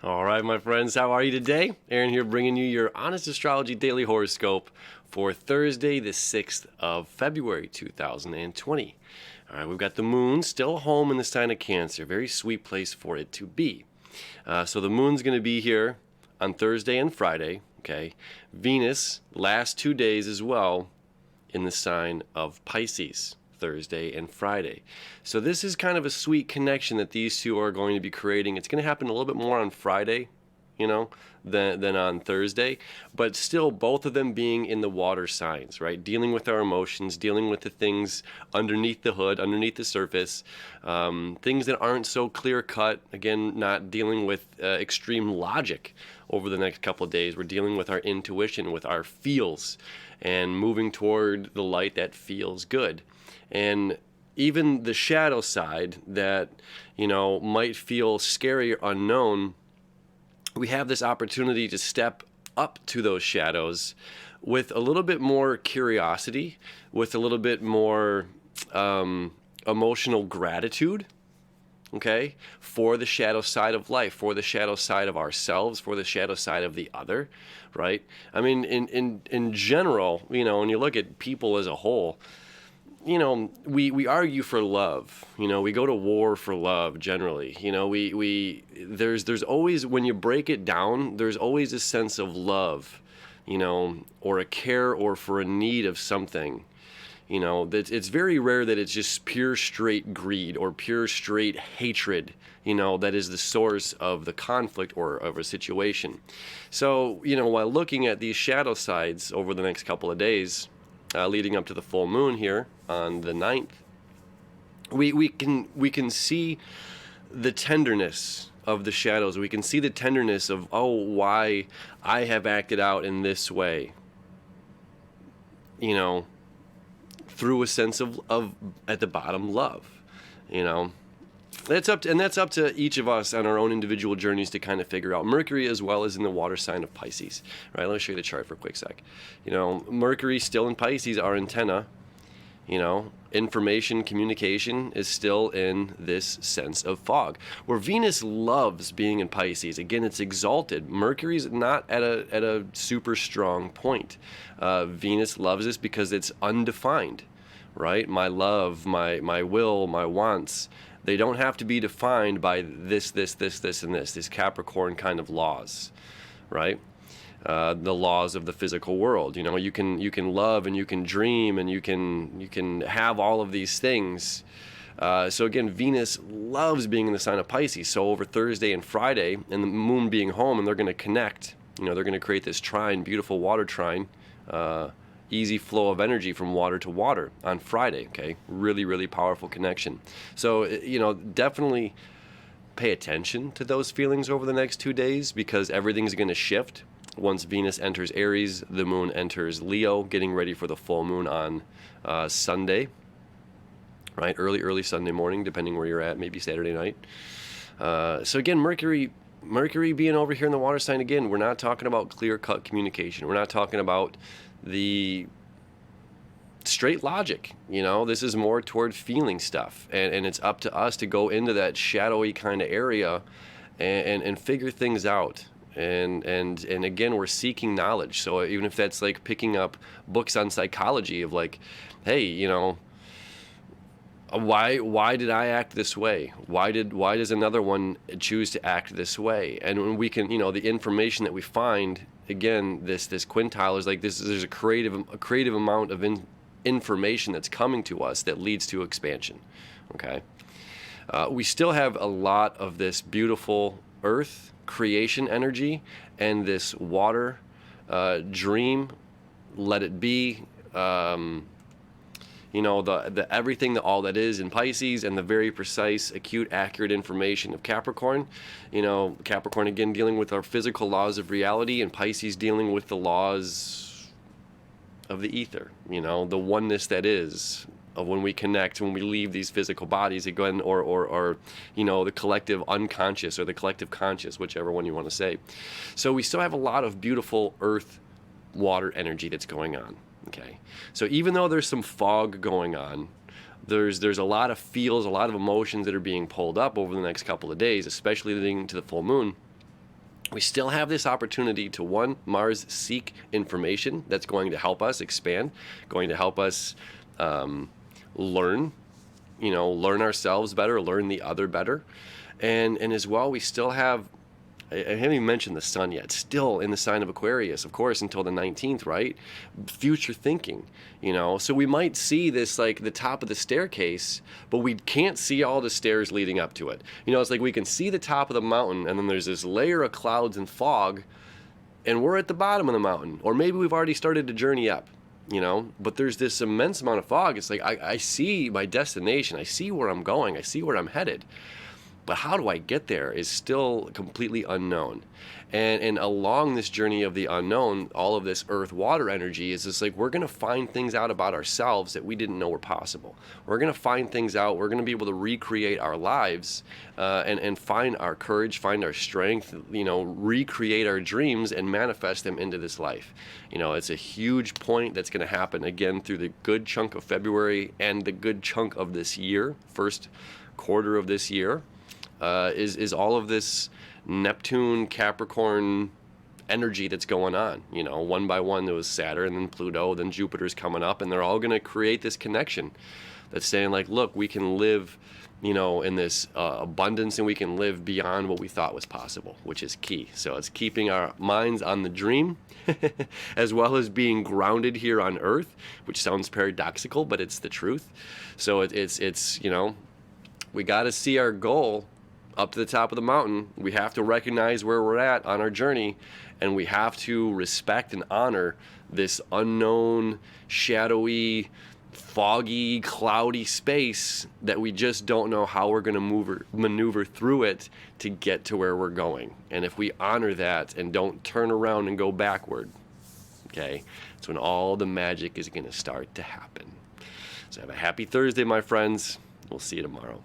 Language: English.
All right, my friends, how are you today? Aaron here bringing you your Honest Astrology Daily Horoscope for Thursday, the 6th of February, 2020. All right, we've got the moon still home in the sign of Cancer. Very sweet place for it to be. So the moon's going to be here on Thursday and Friday, okay? Venus, last 2 days as well, in the sign of Pisces. Thursday and Friday. So this is kind of a sweet connection that these two are going to be creating. It's going to happen a little bit more on Friday, than on Thursday, but still both of them being in the water signs, right? Dealing with our emotions, dealing with the things underneath the hood, underneath the surface, things that aren't so clear cut. Again, not dealing with extreme logic over the next couple of days. We're dealing with our intuition, with our feels, and moving toward the light that feels good. And even the shadow side that, might feel scary or unknown, we have this opportunity to step up to those shadows with a little bit more curiosity, with a little bit more emotional gratitude, okay, for the shadow side of life, for the shadow side of ourselves, for the shadow side of the other, right? I mean, in general, when you look at people as a whole, we argue for love. We go to war for love generally. There's always, when you break it down, there's always a sense of love, or a care or for a need of something. That it's very rare that it's just pure straight greed or pure straight hatred, that is the source of the conflict or of a situation. So, while looking at these shadow sides over the next couple of days, leading up to the full moon here on the 9th, we can see the tenderness of the shadows. We can see the tenderness of, why I have acted out in this way, through a sense of at the bottom, love. That's up to each of us on our own individual journeys to kind of figure out. Mercury as well is in the water sign of Pisces. Right? Let me show you the chart for a quick sec. Mercury still in Pisces, our antenna. Information, communication is still in this sense of fog. Where Venus loves being in Pisces. Again, it's exalted. Mercury's not at a super strong point. Venus loves this because it's undefined, right? My love, my will, my wants. They don't have to be defined by this, and this. These Capricorn kind of laws, right? The laws of the physical world. You can love and you can dream and you can have all of these things. So again, Venus loves being in the sign of Pisces. So over Thursday and Friday, and the moon being home, and they're going to connect. They're going to create this trine, beautiful water trine. Easy flow of energy from water to water on Friday, okay? Really, really powerful connection. So, definitely pay attention to those feelings over the next 2 days, because everything's going to shift. Once Venus enters Aries, the moon enters Leo, getting ready for the full moon on Sunday, right? Early Sunday morning, depending where you're at, maybe Saturday night. So again, Mercury being over here in the water sign, again, we're not talking about clear-cut communication. We're not talking about the straight logic. This is more toward feeling stuff, and it's up to us to go into that shadowy kind of area and figure things out. And again, we're seeking knowledge. So even if that's like picking up books on psychology of like, hey, why did I act this way? Why does another one choose to act this way? And when we can, the information that we find, again, this quintile is like this. There's a creative amount of information that's coming to us that leads to expansion. Okay, we still have a lot of this beautiful earth creation energy and this water dream. Let it be. The everything, all that is in Pisces, and the very precise, acute, accurate information of Capricorn. Capricorn, again, dealing with our physical laws of reality, and Pisces dealing with the laws of the ether, the oneness that is, of when we connect, when we leave these physical bodies again, or the collective unconscious or the collective conscious, whichever one you want to say. So we still have a lot of beautiful earth, water energy that's going on. Okay, so even though there's some fog going on, there's a lot of feels, a lot of emotions that are being pulled up over the next couple of days, especially leading to the full moon. we still have this opportunity to, one, Mars, seek information that's going to help us expand, going to help us learn, learn ourselves better, learn the other better. And as well, we still have, I haven't even mentioned the sun yet, still in the sign of Aquarius, of course, until the 19th, right? Future thinking, so we might see this like the top of the staircase, but we can't see all the stairs leading up to it. It's like we can see the top of the mountain, and then there's this layer of clouds and fog, and we're at the bottom of the mountain, or maybe we've already started to journey up. But there's this immense amount of fog. It's like I see my destination, I see where I'm going, I see where I'm headed. But how do I get there is still completely unknown. And along this journey of the unknown, all of this earth water energy is just like we're going to find things out about ourselves that we didn't know were possible. We're going to find things out. We're going to be able to recreate our lives and find our courage, find our strength, recreate our dreams and manifest them into this life. It's a huge point that's going to happen again through the good chunk of February and the good chunk of this year, first quarter of this year. Is all of this Neptune, Capricorn energy that's going on. One by one there was Saturn, then Pluto, then Jupiter's coming up, and they're all going to create this connection that's saying like, look, we can live, in this abundance, and we can live beyond what we thought was possible, which is key. So it's keeping our minds on the dream as well as being grounded here on Earth, which sounds paradoxical, but it's the truth. So it's we got to see our goal up to the top of the mountain. We have to recognize where we're at on our journey, and we have to respect and honor this unknown, shadowy, foggy, cloudy space that we just don't know how we're going to maneuver through it to get to where we're going. And if we honor that and don't turn around and go backward, okay, that's when all the magic is going to start to happen. So have a happy Thursday, my friends. We'll see you tomorrow.